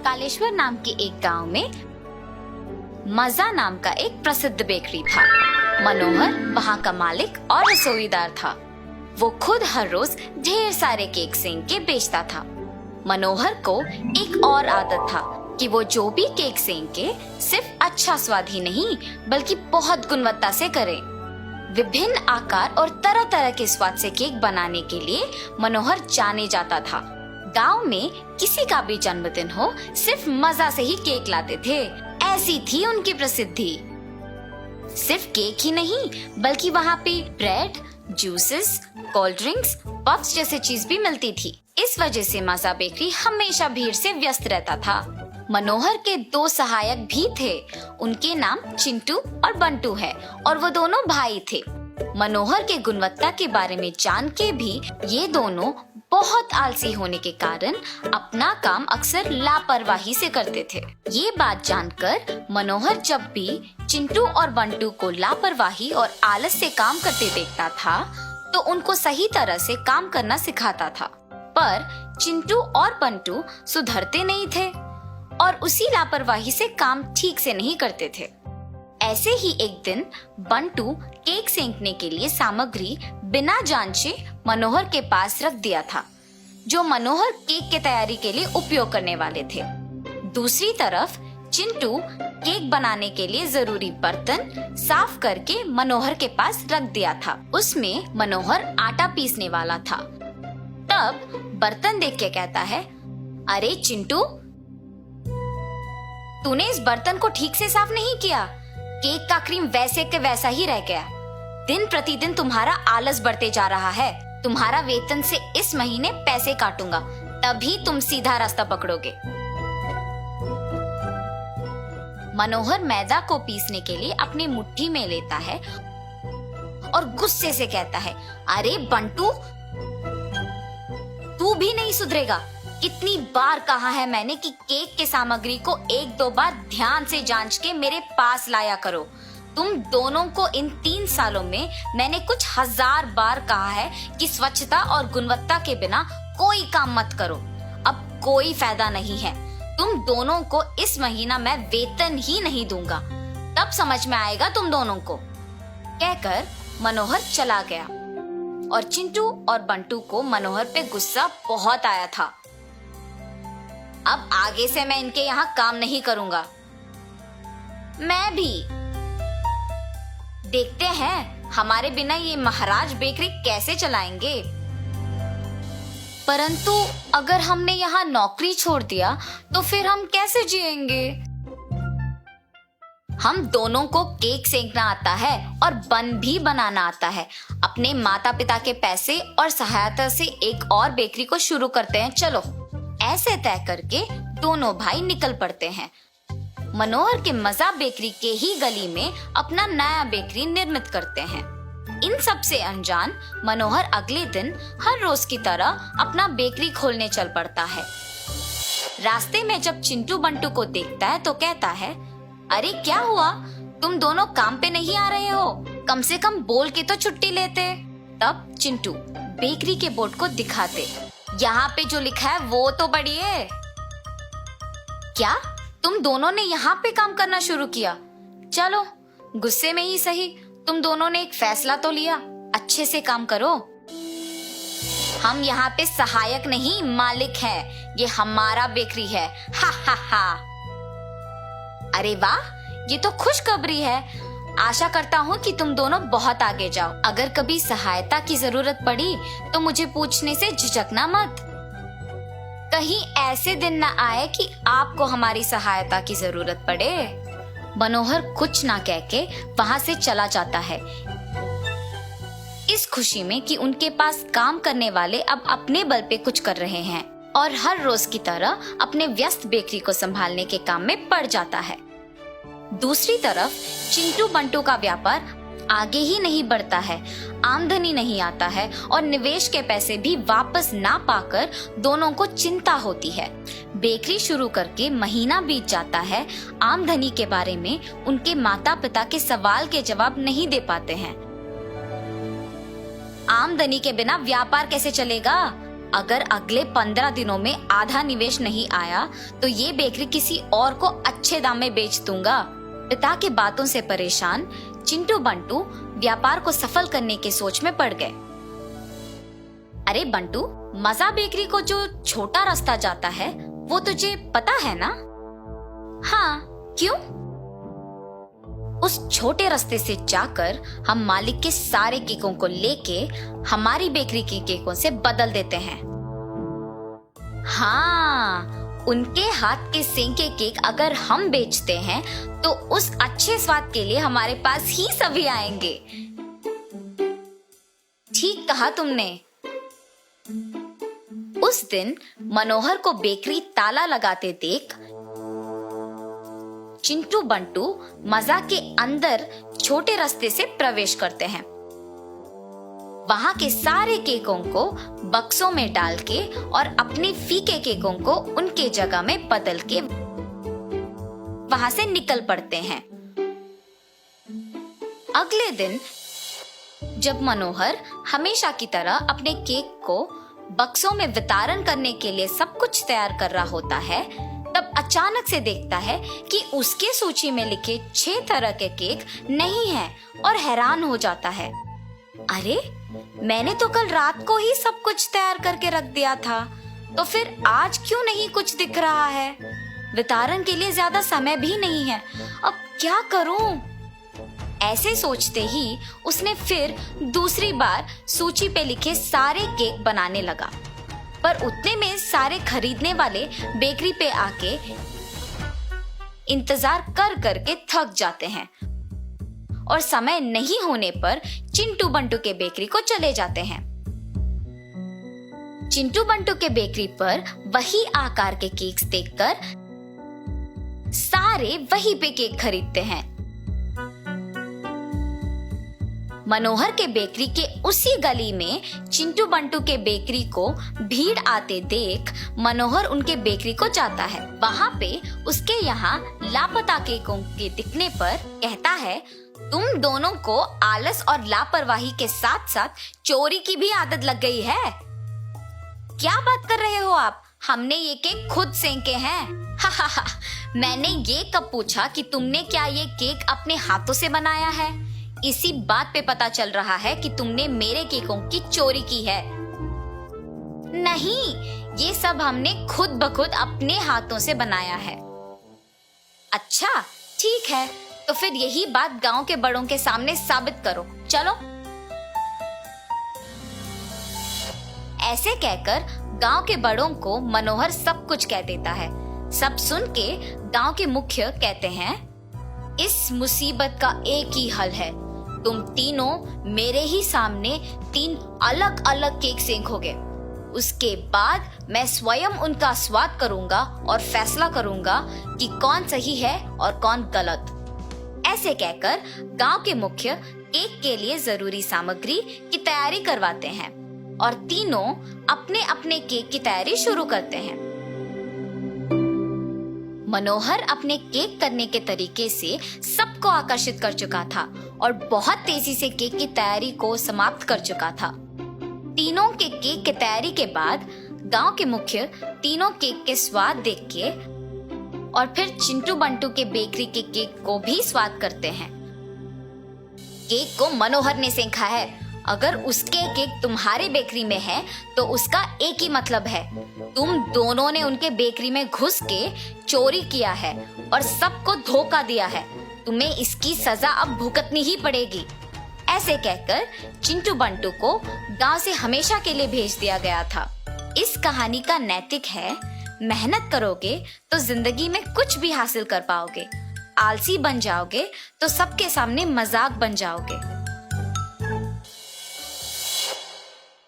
कालेश्वर नाम के एक गांव में मजा नाम का एक प्रसिद्ध बेकरी था। मनोहर वहां का मालिक और रसोईदार था। वो खुद हर रोज ढेर सारे केक सेंक के बेचता था। मनोहर को एक और आदत था कि वो जो भी केक सेंके सिर्फ अच्छा स्वाद ही नहीं बल्कि बहुत गुणवत्ता से करे। विभिन्न आकार और तरह तरह के स्वाद से केक बनाने के लिए मनोहर जाने जाता था। गांव में किसी का भी जन्मदिन हो सिर्फ मजा से ही केक लाते थे, ऐसी थी उनकी प्रसिद्धि। सिर्फ केक ही नहीं बल्कि वहाँ पे bread, juices, cold drinks, puffs जैसे चीज भी मिलती थी। इस वजह से मजा बेकरी हमेशा भीड़ से व्यस्त रहता था। मनोहर के 2 सहायक भी थे। उनके नाम चिंटू और बंटू है और वो दोनों भाई थे। मनोहर के गुणवत्ता के बारे में जान के भी ये दोनों बहुत आलसी होने के कारण अपना काम अक्सर लापरवाही से करते थे। ये बात जानकर मनोहर जब भी चिंटू और बंटू को लापरवाही और आलस से काम करते देखता था तो उनको सही तरह से काम करना सिखाता था। पर चिंटू और बंटू सुधरते नहीं थे और उसी लापरवाही से काम ठीक से नहीं करते थे। ऐसे ही एक दिन बंटू केक सेंकने के लिए सामग्री बिना जांचे मनोहर के पास रख दिया था, जो मनोहर केक की तैयारी के लिए उपयोग करने वाले थे। दूसरी तरफ चिंटू केक बनाने के लिए जरूरी बर्तन साफ करके मनोहर के पास रख दिया था। उसमें मनोहर आटा पीसने वाला था। तब बर्तन देख के कहता है, अरे चिंटू, तूने इस बर्तन को ठीक से साफ नहीं किया। केक का क्रीम वैसे के वैसा ही रह गया। दिन प्रतिदिन तुम्हारा आलस बढ़ते जा रहा है। तुम्हारा वेतन से इस महीने पैसे काटूंगा, तभी तुम सीधा रास्ता पकड़ोगे। मनोहर मैदा को पीसने के लिए अपनी मुट्ठी में लेता है और गुस्से से कहता है, अरे बंटू, तू भी नहीं सुधरेगा। कितनी बार कहा है मैंने कि केक के सामग्री को 1-2 बार ध्यान से जांच के मेरे पास लाया करो। तुम दोनों को इन 3 सालों में मैंने कुछ 1000 बार कहा है कि स्वच्छता और गुणवत्ता के बिना कोई काम मत करो। अब कोई फायदा नहीं है। तुम दोनों को इस महीना मैं वेतन ही नहीं दूंगा, तब समझ में आएगा तुम दोनों को। कहकर मनोहर चला गया और चिंटू और बंटू को मनोहर पे गुस्सा बहुत आया था। अब आगे से मैं इनके यहाँ काम नहीं करूंगा। मैं भी। देखते हैं हमारे बिना ये महाराज बेकरी कैसे चलाएंगे। परंतु अगर हमने यहाँ नौकरी छोड़ दिया तो फिर हम कैसे जिएंगे? हम दोनों को केक सेंकना आता है और बन भी बनाना आता है। अपने माता पिता के पैसे और सहायता से एक और बेकरी को शुरू करते हैं, चलो। ऐसे तय करके दोनों भाई निकल पड़ते हैं। मनोहर के मजा बेकरी के ही गली में अपना नया बेकरी निर्मित करते हैं। इन सब से अनजान मनोहर अगले दिन हर रोज की तरह अपना बेकरी खोलने चल पड़ता है। रास्ते में जब चिंटू बंटू को देखता है तो कहता है, अरे क्या हुआ, तुम दोनों काम पे नहीं आ रहे हो? कम से कम बोल के तो छुट्टी लेते। तब चिंटू बेकरी के बोर्ड को दिखाते, यहाँ पे जो लिखा है वो तो पढ़िए। क्या तुम दोनों ने यहाँ पे काम करना शुरू किया? चलो, गुस्से में ही सही, तुम दोनों ने एक फैसला तो लिया। अच्छे से काम करो। हम यहाँ पे सहायक नहीं मालिक हैं। ये हमारा बेकरी है। हा हा हा। अरे वाह, ये तो खुशखबरी है। आशा करता हूँ कि तुम दोनों बहुत आगे जाओ। अगर कभी सहायता की जरूरत पड़ी तो मुझे पूछने से झिझकना मत। कहीं ऐसे दिन न आए कि आपको हमारी सहायता की जरूरत पड़े। मनोहर कुछ ना कह के वहाँ से चला जाता है, इस खुशी में कि उनके पास काम करने वाले अब अपने बल पे कुछ कर रहे हैं और हर रोज की तरह अपने व्यस्त बेकरी को संभालने के काम में पड़ जाता है। दूसरी तरफ चिंटू बंटू का व्यापार आगे ही नहीं बढ़ता है। आमदनी नहीं आता है और निवेश के पैसे भी वापस ना पाकर दोनों को चिंता होती है। बेकरी शुरू करके महीना बीत जाता है। आमदनी के बारे में उनके माता पिता के सवाल के जवाब नहीं दे पाते हैं। आमदनी के बिना व्यापार कैसे चलेगा? अगर अगले 15 दिनों में आधा निवेश नहीं आया तो ये बेकरी किसी और को अच्छे दाम में बेच दूंगा। पिता के बातों से परेशान चिंटू बंटू व्यापार को सफल करने के सोच में पड़ गए। अरे बंटू, मजा बेकरी को जो छोटा रास्ता जाता है वो तुझे पता है ना? हाँ, क्यों? उस छोटे रास्ते से जाकर हम मालिक के सारे केकों को लेके हमारी बेकरी के केकों से बदल देते हैं। हाँ, उनके हाथ के सेंके केक अगर हम बेचते हैं तो उस अच्छे स्वाद के लिए हमारे पास ही सभी आएंगे। ठीक कहा तुमने। उस दिन मनोहर को बेकरी ताला लगाते देख चिंटू बंटू मजा के अंदर छोटे रास्ते से प्रवेश करते हैं। वहां के सारे केकों को बक्सों में डाल के और अपने फीके केकों को उनके जगह में बदल के वहां से निकल पड़ते हैं। अगले दिन जब मनोहर हमेशा की तरह अपने केक को बक्सों में वितरण करने के लिए सब कुछ तैयार कर रहा होता है, तब अचानक से देखता है कि उसके सूची में लिखे 6 तरह के केक नहीं हैं और हैरान हो जाता है। अरे, मैंने तो कल रात को ही सब कुछ तैयार करके रख दिया था, तो फिर आज क्यों नहीं कुछ दिख रहा है? वितरण के लिए ज्यादा समय भी नहीं है, अब क्या करूं? ऐसे सोचते ही उसने फिर दूसरी बार सूची पे लिखे सारे केक बनाने लगा, पर उतने में सारे खरीदने वाले बेकरी पे आके इंतजार कर करके थक जाते हैं और समय नहीं होने पर चिंटू बंटू के बेकरी को चले जाते हैं। चिंटू बंटू के बेकरी पर वही आकार के केक्स देखकर सारे वही पे केक खरीदते हैं। मनोहर के बेकरी के उसी गली में चिंटू बंटू के बेकरी को भीड़ आते देख मनोहर उनके बेकरी को जाता है। वहाँ पे उसके यहाँ लापता केकों के दिखने पर कहता है, तुम दोनों को आलस और लापरवाही के साथ साथ चोरी की भी आदत लग गई है। क्या बात कर रहे हो आप? हमने ये केक खुद सेंके हैं। हा हा हा, मैंने ये कब पूछा कि तुमने क्या ये केक अपने हाथों से बनाया है? इसी बात पे पता चल रहा है कि तुमने मेरे केकों की चोरी की है। नहीं, ये सब हमने खुद ब खुद अपने हाथों से बनाया है। अच्छा, ठीक है, तो फिर यही बात गांव के बड़ों के सामने साबित करो। चलो। ऐसे कहकर गांव के बड़ों को मनोहर सब कुछ कह देता है। सब सुन के गांव के मुखिया कहते हैं, इस मुसीबत का एक ही हल है, तुम तीनों मेरे ही सामने 3 अलग अलग केक सेंकोगे। उसके बाद मैं स्वयं उनका स्वाद करूंगा और फैसला करूंगा कि कौन सही है और कौन गलत। ऐसे कहकर गांव के मुखिया केक के लिए जरूरी सामग्री की तैयारी करवाते हैं और तीनों अपने अपने केक की तैयारी शुरू करते हैं। मनोहर अपने केक करने के तरीके से सबको आकर्षित कर चुका था और बहुत तेजी से केक की तैयारी को समाप्त कर चुका था। तीनों के केक की तैयारी के बाद गांव के मुखिया तीनों केक के स्वाद देख के और फिर चिंटू बंटू के बेकरी के केक को भी स्वाद करते हैं। केक को मनोहर ने सेंका है। अगर उसके केक तुम्हारे बेकरी में है तो उसका एक ही मतलब है, तुम दोनों ने उनके बेकरी में घुस के चोरी किया है और सबको धोखा दिया है। तुम्हें इसकी सजा अब भुगतनी ही पड़ेगी। ऐसे कहकर चिंटू बंटू को गांव से हमेशा के लिए भेज दिया गया था। इस कहानी का नैतिक है, मेहनत करोगे तो जिंदगी में कुछ भी हासिल कर पाओगे, आलसी बन जाओगे तो सबके सामने मजाक बन जाओगे।